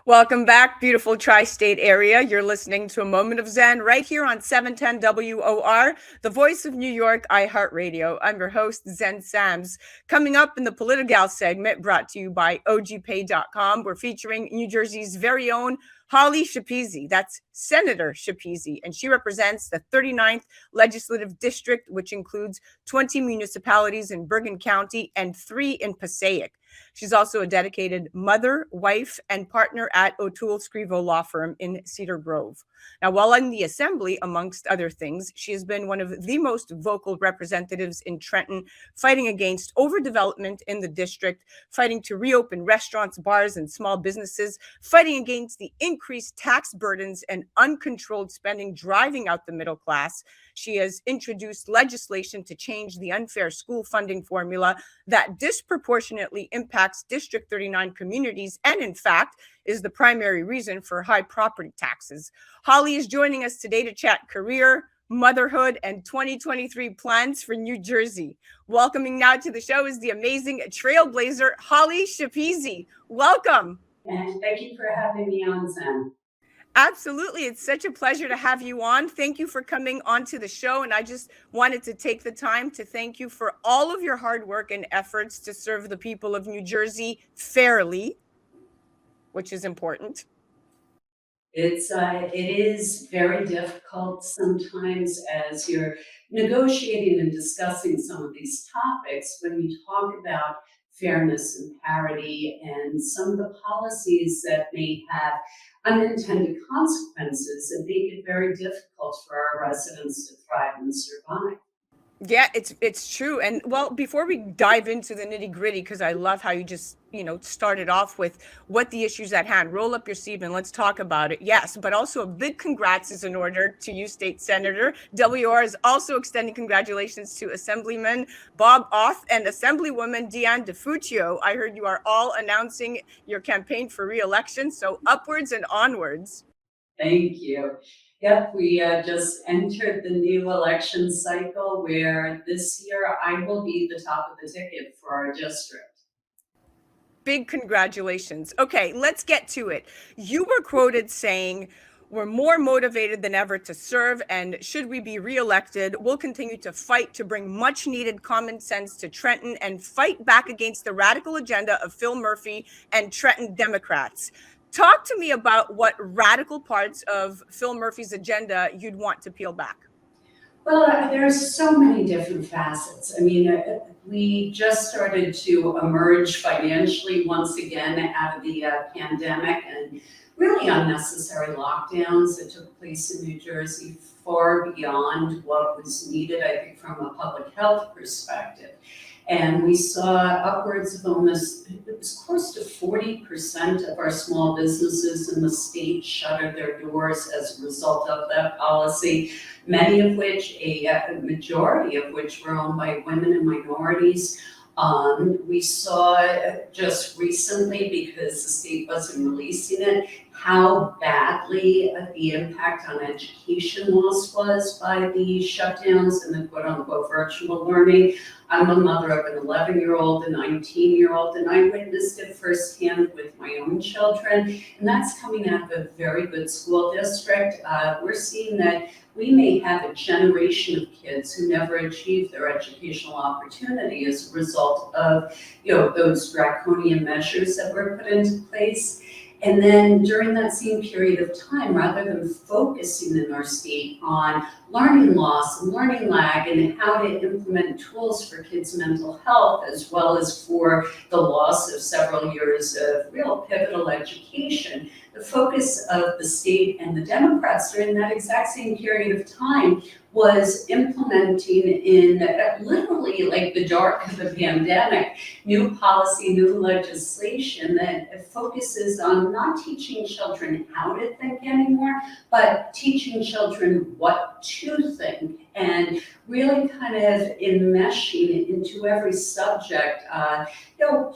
Welcome back, beautiful tri-state area. You're listening to A Moment of Zen right here on 710 WOR, the voice of New York, iHeartRadio. I'm your host, Zen Sams. Coming up in the PoliticGal segment, brought to you by OGPay.cm, we're featuring New Jersey's very own Holly Shepisi. That's Senator Schepisi, and she represents the 39th Legislative District, which includes 20 municipalities in Bergen County and 3 in Passaic. She's also a dedicated mother, wife, and partner at O'Toole Scrivo Law Firm in Cedar Grove. Now, while in the Assembly, amongst other things, she has been one of the most vocal representatives in Trenton, fighting against overdevelopment in the district, fighting to reopen restaurants, bars, and small businesses, fighting against the increased tax burdens and uncontrolled spending driving out the middle class. She has introduced legislation to change the unfair school funding formula that disproportionately impacts District 39 communities and, in fact, is the primary reason for high property taxes. Holly is joining us today to chat career, motherhood, and 2023 plans for New Jersey. Welcoming now to the show is the amazing trailblazer, Holly Shepisi. Welcome. And thank you for having me on, Zen. Absolutely. It's such a pleasure to have you on. Thank you for coming onto the show. And I just wanted to take the time to thank you for all of your hard work and efforts to serve the people of New Jersey fairly, which is important. It is very difficult sometimes as you're negotiating and discussing some of these topics when you talk about fairness and parity and some of the policies that may have unintended consequences and make it very difficult for our residents to thrive and survive. Yeah, it's true. And well, before we dive into the nitty gritty, because I love how you just, started off with what the issues at hand. Roll up your sleeve and let's talk about it. Yes, but also a big congrats is in order to you, State Senator. WR is also extending congratulations to Assemblyman Bob Oth and Assemblywoman Deanne DeFuccio. I heard you are all announcing your campaign for re-election, so upwards and onwards. Thank you. Yep, we just entered the new election cycle where this year I will be the top of the ticket for our district. Big congratulations. Okay, let's get to it. You were quoted saying, "We're more motivated than ever to serve, and should we be reelected, we'll continue to fight to bring much needed common sense to Trenton and fight back against the radical agenda of Phil Murphy and Trenton Democrats." Talk to me about what radical parts of Phil Murphy's agenda you'd want to peel back. Well, there's so many different facets. I mean, we just started to emerge financially once again out of the pandemic and really unnecessary lockdowns that took place in New Jersey far beyond what was needed, I think, from a public health perspective. And we saw upwards of almost, it was close to 40% of our small businesses in the state shuttered their doors as a result of that policy, many of which, a majority of which were owned by women and minorities. We saw just recently, because the state wasn't releasing it, how badly the impact on education loss was by the shutdowns and the quote-unquote virtual learning. I'm a mother of an 11-year-old, a 19-year-old, and I witnessed it firsthand with my own children, and that's coming out of a very good school district. We're seeing that we may have a generation of kids who never achieved their educational opportunity as a result of, those draconian measures that were put into place. And then during that same period of time, rather than focusing in our state on learning loss and learning lag and how to implement tools for kids' mental health, as well as for the loss of several years of real pivotal education, the focus of the state and the Democrats during that exact same period of time was implementing in literally like the dark of the pandemic, new policy, new legislation that focuses on not teaching children how to think anymore, but teaching children what to think, and really kind of enmeshing into every subject,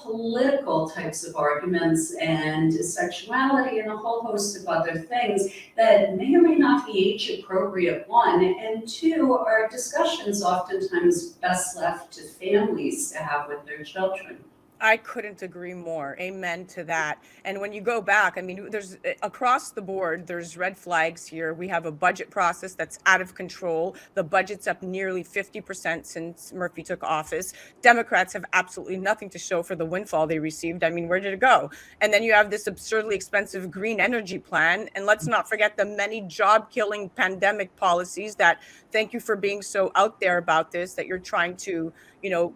political types of arguments and sexuality and a whole host of other things that may or may not be age appropriate, one, and two, are discussions oftentimes best left to families to have with their children. I couldn't agree more. Amen to that. And when you go back, I mean, there's across the board, there's red flags here. We have a budget process that's out of control. The budget's up nearly 50% since Murphy took office. Democrats have absolutely nothing to show for the windfall they received. I mean, where did it go? And then you have this absurdly expensive green energy plan. And let's not forget the many job killing pandemic policies that, thank you for being so out there about this, that you're trying to, you know,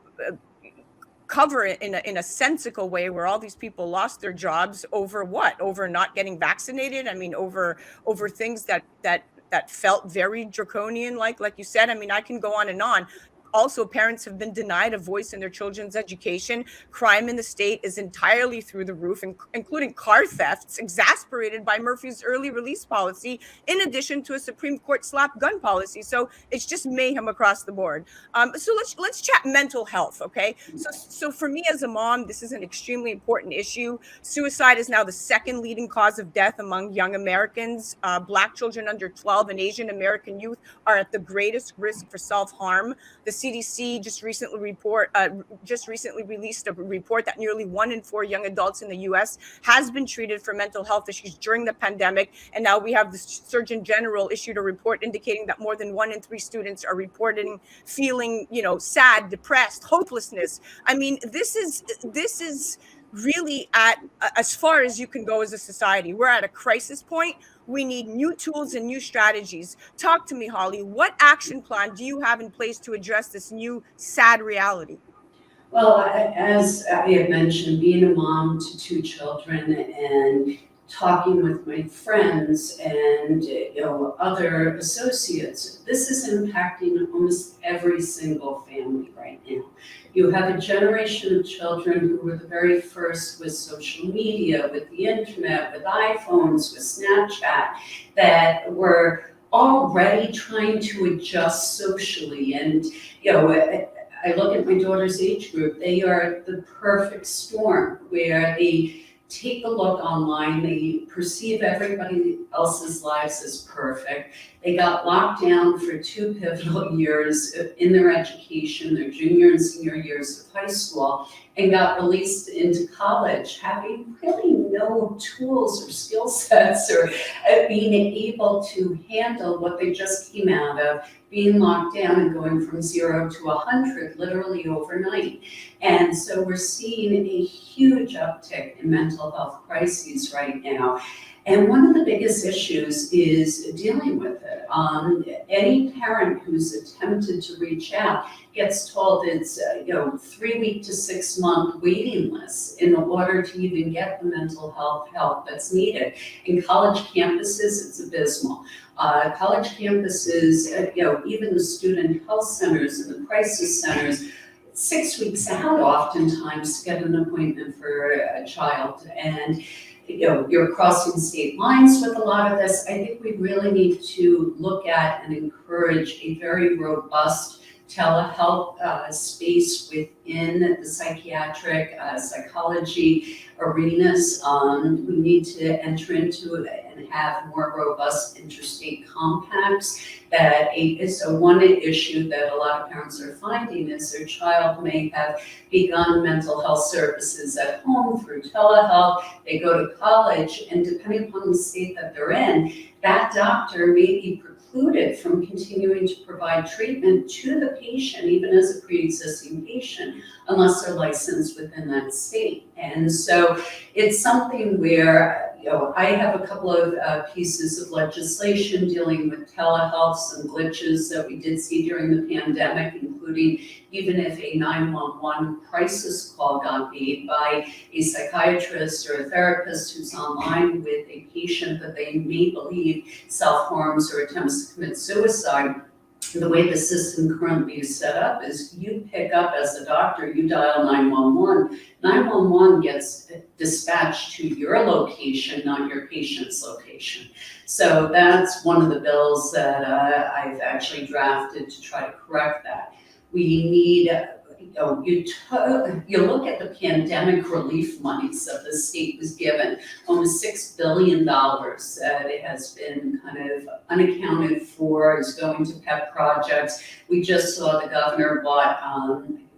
cover it in a sensical way, where all these people lost their jobs over what? Over not getting vaccinated? I mean, over things that felt very draconian, like you said. I mean, I can go on and on. Also, parents have been denied a voice in their children's education. Crime in the state is entirely through the roof, including car thefts, exasperated by Murphy's early release policy, in addition to a Supreme Court slap gun policy. So it's just mayhem across the board. So let's chat mental health, okay? So for me as a mom, this is an extremely important issue. Suicide is now the second leading cause of death among young Americans. Black children under 12 and Asian American youth are at the greatest risk for self-harm. The CDC just recently released a report that nearly 1 in 4 young adults in the U.S. has been treated for mental health issues during the pandemic. And now we have the Surgeon General issued a report indicating that more than 1 in 3 students are reporting feeling, sad, depressed, hopelessness. I mean, this is really at as far as you can go as a society. We're at a crisis point. We need new tools and new strategies. Talk to me, Holly. What action plan do you have in place to address this new sad reality? Well, as I have mentioned, being a mom to 2 children and talking with my friends and other associates, this is impacting almost every single family right now. You have a generation of children who were the very first with social media, with the internet, with iPhones, with Snapchat, that were already trying to adjust socially. And I look at my daughter's age group, they are the perfect storm, where they take a look online, they perceive everybody else's lives as perfect. They got locked down for 2 pivotal years in their education, their junior and senior years of high school, and got released into college, having really no tools or skill sets or being able to handle what they just came out of, being locked down and going from 0 to 100 literally overnight. And so we're seeing a huge uptick in mental health crises right now. And one of the biggest issues is dealing with it. Any parent who's attempted to reach out gets told it's 3-week to 6-month waiting lists in order to even get the mental health help that's needed. In college campuses, it's abysmal. College campuses, even the student health centers and the crisis centers, 6 weeks out oftentimes to get an appointment for a child. And you're crossing state lines with a lot of this. I think we really need to look at and encourage a very robust telehealth space within the psychiatric, psychology arenas. We need to enter into it and have more robust interstate compacts. So one issue that a lot of parents are finding is their child may have begun mental health services at home through telehealth. They go to college, and depending upon the state that they're in, that doctor may be precluded from continuing to provide treatment to the patient, even as a pre-existing patient, unless they're licensed within that state. And so it's something where I have a couple of pieces of legislation dealing with telehealth, some glitches that we did see during the pandemic, including even if a 911 crisis call got made by a psychiatrist or a therapist who's online with a patient that they may believe self-harms or attempts to commit suicide. The way the system currently is set up is you pick up as a doctor, you dial 911. 911 gets dispatched to your location, not your patient's location. So that's one of the bills that I've actually drafted to try to correct that. We need, you look at the pandemic relief monies that the state was given, almost $6 billion that it has been kind of unaccounted for, is going to pet projects. We just saw the governor bought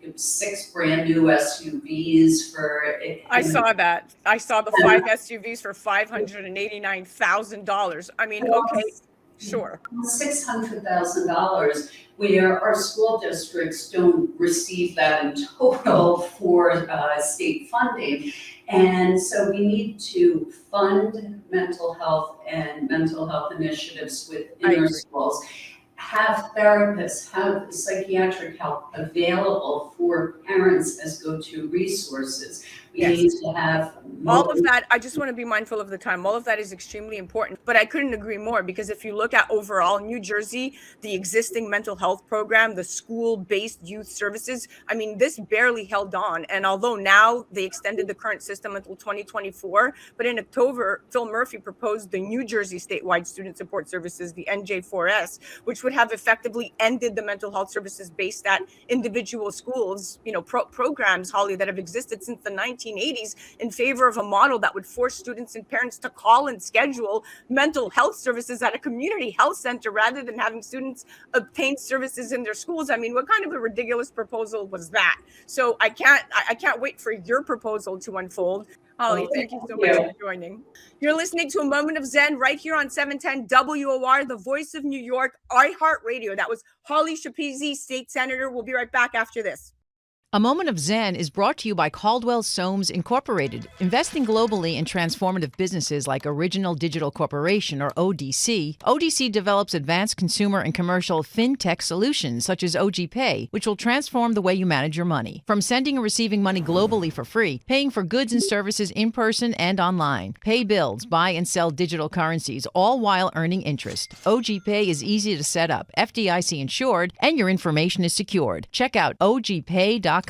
it was 6 brand new SUVs for. I saw that. I saw the 5 SUVs for $589,000. I mean, okay, sure. $600,000, where our school districts don't receive that in total for state funding. And so we need to fund mental health and mental health initiatives within our schools. Have therapists, have psychiatric help available for parents as go-to resources. We need to have all of that. I just want to be mindful of the time. All of that is extremely important, but I couldn't agree more, because if you look at overall New Jersey, the existing mental health program, the school-based youth services, I mean, this barely held on. And although now they extended the current system until 2024, but in October, Phil Murphy proposed the New Jersey statewide student support services, the NJ4S, which would have effectively ended the mental health services based at individual schools, programs, Holly, that have existed since the 1980s, in favor of a model that would force students and parents to call and schedule mental health services at a community health center rather than having students obtain services in their schools. I mean, what kind of a ridiculous proposal was that? So I can't wait for your proposal to unfold. Holly, thank you so much for joining. You're listening to A Moment of Zen right here on 710 WOR, the voice of New York, iHeartRadio. That was Holly Shepisi, state senator. We'll be right back after this. A Moment of Zen is brought to you by Caldwell Soames Incorporated, investing globally in transformative businesses like Original Digital Corporation, or ODC. ODC develops advanced consumer and commercial fintech solutions such as OGPay, which will transform the way you manage your money. From sending and receiving money globally for free, paying for goods and services in person and online, pay bills, buy and sell digital currencies, all while earning interest. OGPay is easy to set up, FDIC insured, and your information is secured. Check out OGPay.com.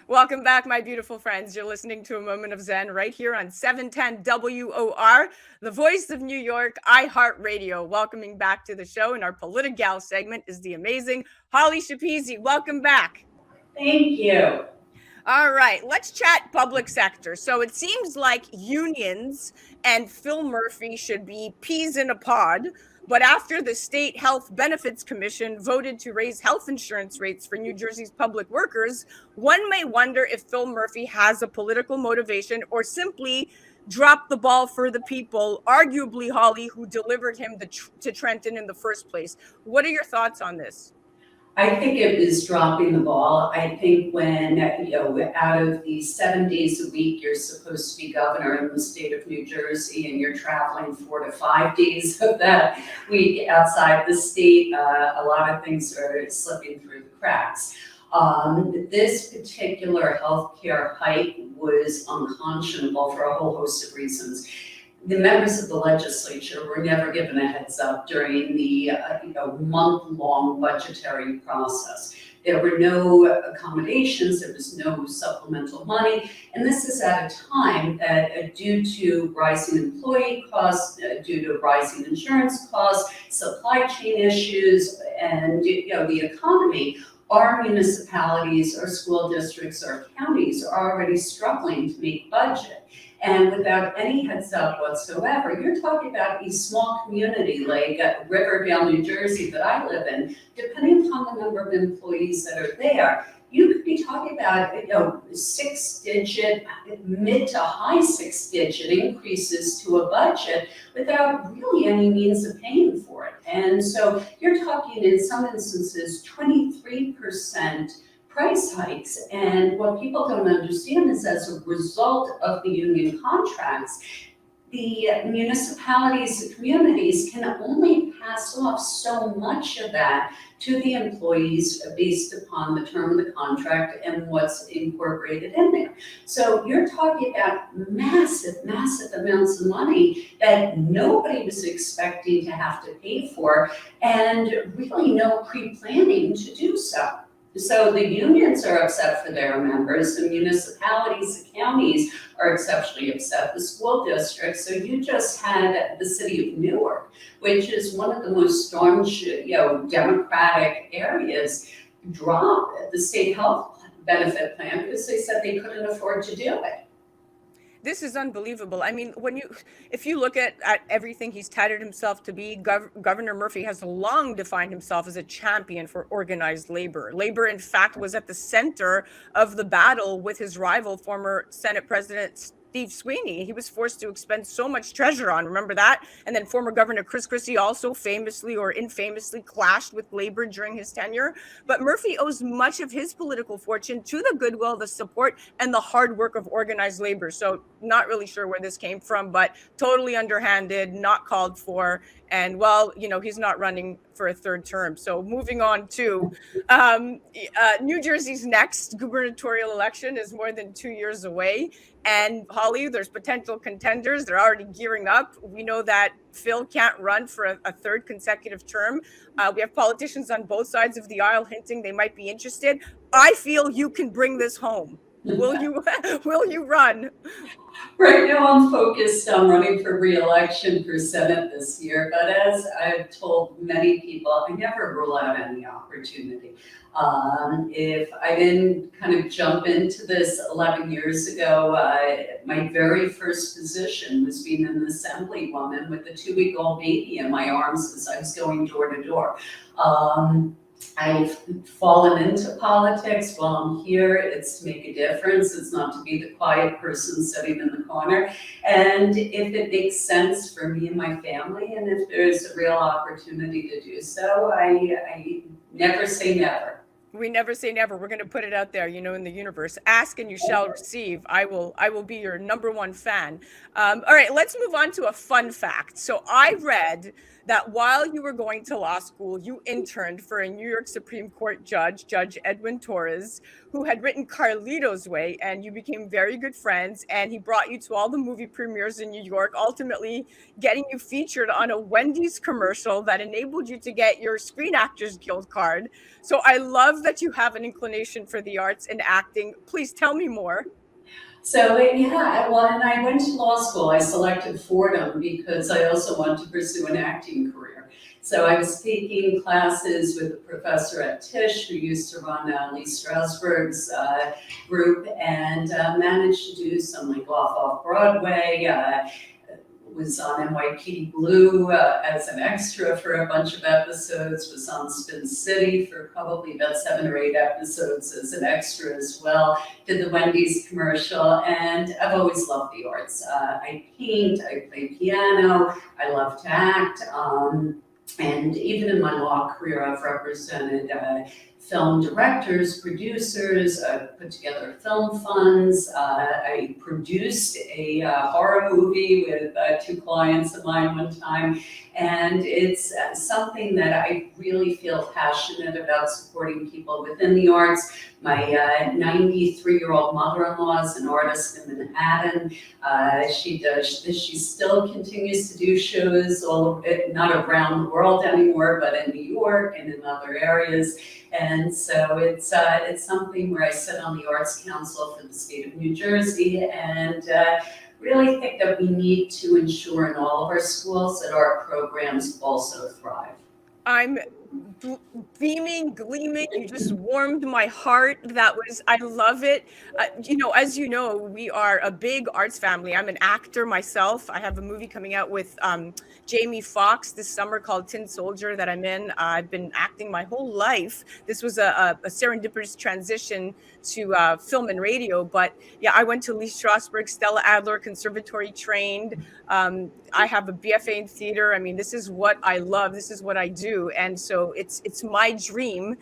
Welcome back, my beautiful friends. You're listening to A Moment of Zen right here on 710 WOR, the voice of New York, iHeartRadio. Welcoming back to the show in our PoliticGal segment is the amazing Holly Shepisi. Welcome back. Thank you. All right, let's chat public sector. So it seems like unions and Phil Murphy should be peas in a pod. But after the State Health Benefits Commission voted to raise health insurance rates for New Jersey's public workers, one may wonder if Phil Murphy has a political motivation or simply dropped the ball for the people, arguably, Holly, who delivered him to Trenton in the first place. What are your thoughts on this? I think it was dropping the ball. I think when, out of the 7 days a week, you're supposed to be governor in the state of New Jersey, and you're traveling 4 to 5 days of that week outside the state, a lot of things are slipping through the cracks. This particular healthcare hike was unconscionable for a whole host of reasons. The members of the legislature were never given a heads up during the month-long budgetary process. There were no accommodations, there was no supplemental money, and this is at a time that due to rising employee costs, due to rising insurance costs, supply chain issues, and the economy, our municipalities, our school districts, our counties are already struggling to make budget. And without any heads up whatsoever, you're talking about a small community like Riverdale, New Jersey, that I live in. Depending upon the number of employees that are there, you could be talking about 6-digit, mid to high 6-digit increases to a budget without really any means of paying for it. And so you're talking in some instances 23% price hikes. And what people don't understand is, as a result of the union contracts, the municipalities, the communities can only pass off so much of that to the employees based upon the term of the contract and what's incorporated in there. So you're talking about massive, massive amounts of money that nobody was expecting to have to pay for, and really no pre-planning to do so. So the unions are upset for their members, the municipalities, the counties are exceptionally upset, the school districts. So you just had the city of Newark, which is one of the most staunch, Democratic areas, drop the state health benefit plan because they said they couldn't afford to do it. This is unbelievable. I mean, if you look at everything he's touted himself to be, Governor Murphy has long defined himself as a champion for organized labor. Labor, in fact, was at the center of the battle with his rival, former Senate President Steve Sweeney. He was forced to expend so much treasure on, remember that? And then former Governor Chris Christie also famously or infamously clashed with labor during his tenure. But Murphy owes much of his political fortune to the goodwill, the support, and the hard work of organized labor. So not really sure where this came from, but totally underhanded, not called for. And well, he's not running for a third term. So moving on to New Jersey's next gubernatorial election is more than 2 years away. And Holly, there's potential contenders. They're already gearing up. We know that Phil can't run for a third consecutive term. We have politicians on both sides of the aisle hinting they might be interested. I feel you can bring this home. Will you run? Right now I'm focused on running for re-election for Senate this year, but as I've told many people, I never rule out any opportunity. If I didn't kind of jump into this 11 years ago, my very first position was being an assemblywoman with a 2-week-old baby in my arms as I was going door to door. I've fallen into politics while I'm here. It's to make a difference. It's not to be the quiet person sitting in the corner. And if it makes sense for me and my family, and if there's a real opportunity to do so, I never say never. We never say never. We're going to put it out there, in the universe. Ask and you shall receive. I will be your number one fan. All right, let's move on to a fun fact. So I read that while you were going to law school, you interned for a New York Supreme Court judge, Judge Edwin Torres, who had written Carlito's Way, and you became very good friends, and he brought you to all the movie premieres in New York, ultimately getting you featured on a Wendy's commercial that enabled you to get your Screen Actors Guild card. So I love that you have an inclination for the arts and acting. Please tell me more. So yeah, when I went to law school, I selected Fordham because I also wanted to pursue an acting career. So I was taking classes with a professor at Tisch who used to run Lee Strasberg's group, and managed to do some off Broadway. Was on NYPD Blue as an extra for a bunch of episodes, was on Spin City for probably about 7 or 8 episodes as an extra as well, did the Wendy's commercial, and I've always loved the arts. I paint, I play piano, I love to act, and even in my law career I've represented film directors, producers, put together film funds. I produced a horror movie with 2 clients of mine one time. And it's something that I really feel passionate about, supporting people within the arts. My 93-year-old mother-in-law is an artist in Manhattan. She still continues to do shows, not around the world anymore, but in New York and in other areas. And so it's something where I sit on the Arts Council for the state of New Jersey, and really think that we need to ensure in all of our schools that our programs also thrive. I'm beaming, gleaming. You just warmed my heart. I love it. As you know, we are a big arts family. I'm an actor myself. I have a movie coming out with Jamie Foxx this summer called Tin Soldier that I'm in. I've been acting my whole life. This was a serendipitous transition to film and radio. But yeah, I went to Lee Strasberg, Stella Adler Conservatory trained. I have a BFA in theater. I mean, this is what I love. This is what I do. And so it's my dream,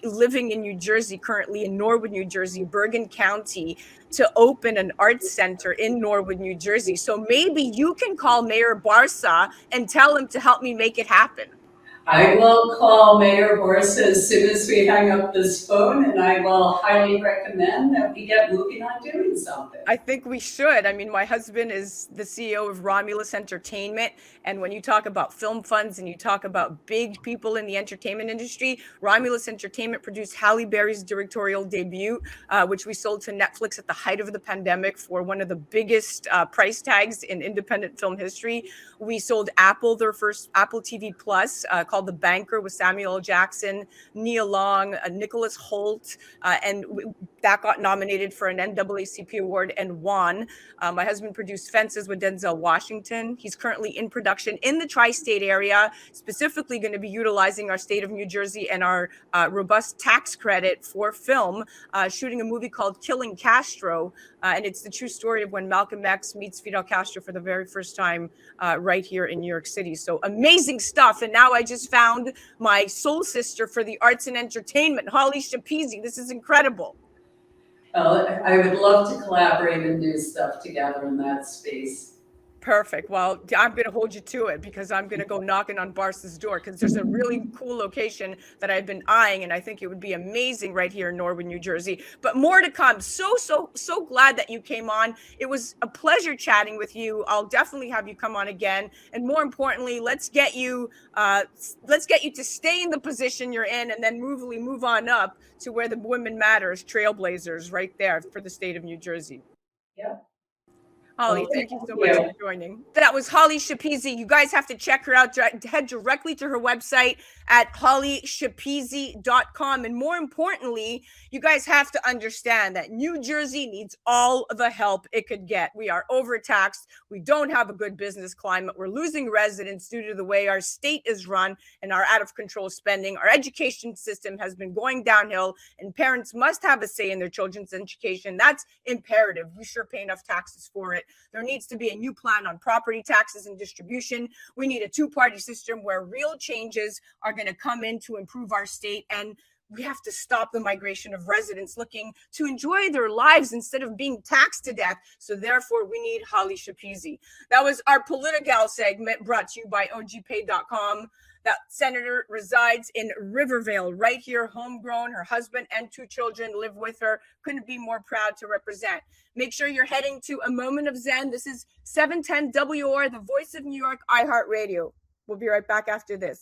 living in New Jersey, currently in Norwood, New Jersey, Bergen County, to open an arts center in Norwood, New Jersey. So maybe you can call Mayor Barca and tell him to help me make it happen. I will call Mayor Barca as soon as we hang up this phone, and I will highly recommend that we get moving on doing something. I think we should. I mean, my husband is the CEO of Romulus Entertainment, and when you talk about film funds and you talk about big people in the entertainment industry, Romulus Entertainment produced Halle Berry's directorial debut, which we sold to Netflix at the height of the pandemic for one of the biggest price tags in independent film history. We sold Apple their first Apple TV Plus called The Banker with Samuel L. Jackson, Nia Long, Nicholas Hoult, and that got nominated for an NAACP award and won. My husband produced Fences with Denzel Washington. He's currently in production in the tri-state area, specifically going to be utilizing our state of New Jersey and our robust tax credit for film, shooting a movie called Killing Castro. And it's the true story of when Malcolm X meets Fidel Castro for the very first time right here in New York City. So amazing stuff. And now I just found my soul sister for the arts and entertainment, Holly Shepisi. This is incredible. Well, I would love to collaborate and do stuff together in that space. Perfect. Well, I'm going to hold you to it because I'm going to go knocking on Barca's door because there's a really cool location that I've been eyeing, and I think it would be amazing right here in Norwood, New Jersey. But more to come. So glad that you came on. It was a pleasure chatting with you. I'll definitely have you come on again. And more importantly, let's get you to stay in the position you're in and then move on up to where the Women Matters trailblazers right there for the state of New Jersey. Yeah. Holly, thank you so much for joining. That was Holly Shepisi. You guys have to check her out. Head directly to her website at hollyshepisi.com. And more importantly, you guys have to understand that New Jersey needs all the help it could get. We are overtaxed. We don't have a good business climate. We're losing residents due to the way our state is run and our out of control spending. Our education system has been going downhill, and parents must have a say in their children's education. That's imperative. We sure pay enough taxes for it. There needs to be a new plan on property taxes and distribution. We need a two-party system where real changes are going to come in to improve our state, and we have to stop the migration of residents looking to enjoy their lives instead of being taxed to death. So therefore, we need Holly Shepisi. That was our PoliticGal segment brought to you by OGPay.cm. That senator resides in Rivervale, right here, homegrown. Her husband and 2 children live with her. Couldn't be more proud to represent. Make sure you're heading to A Moment of Zen. This is 710 WR, the voice of New York, iHeartRadio. We'll be right back after this.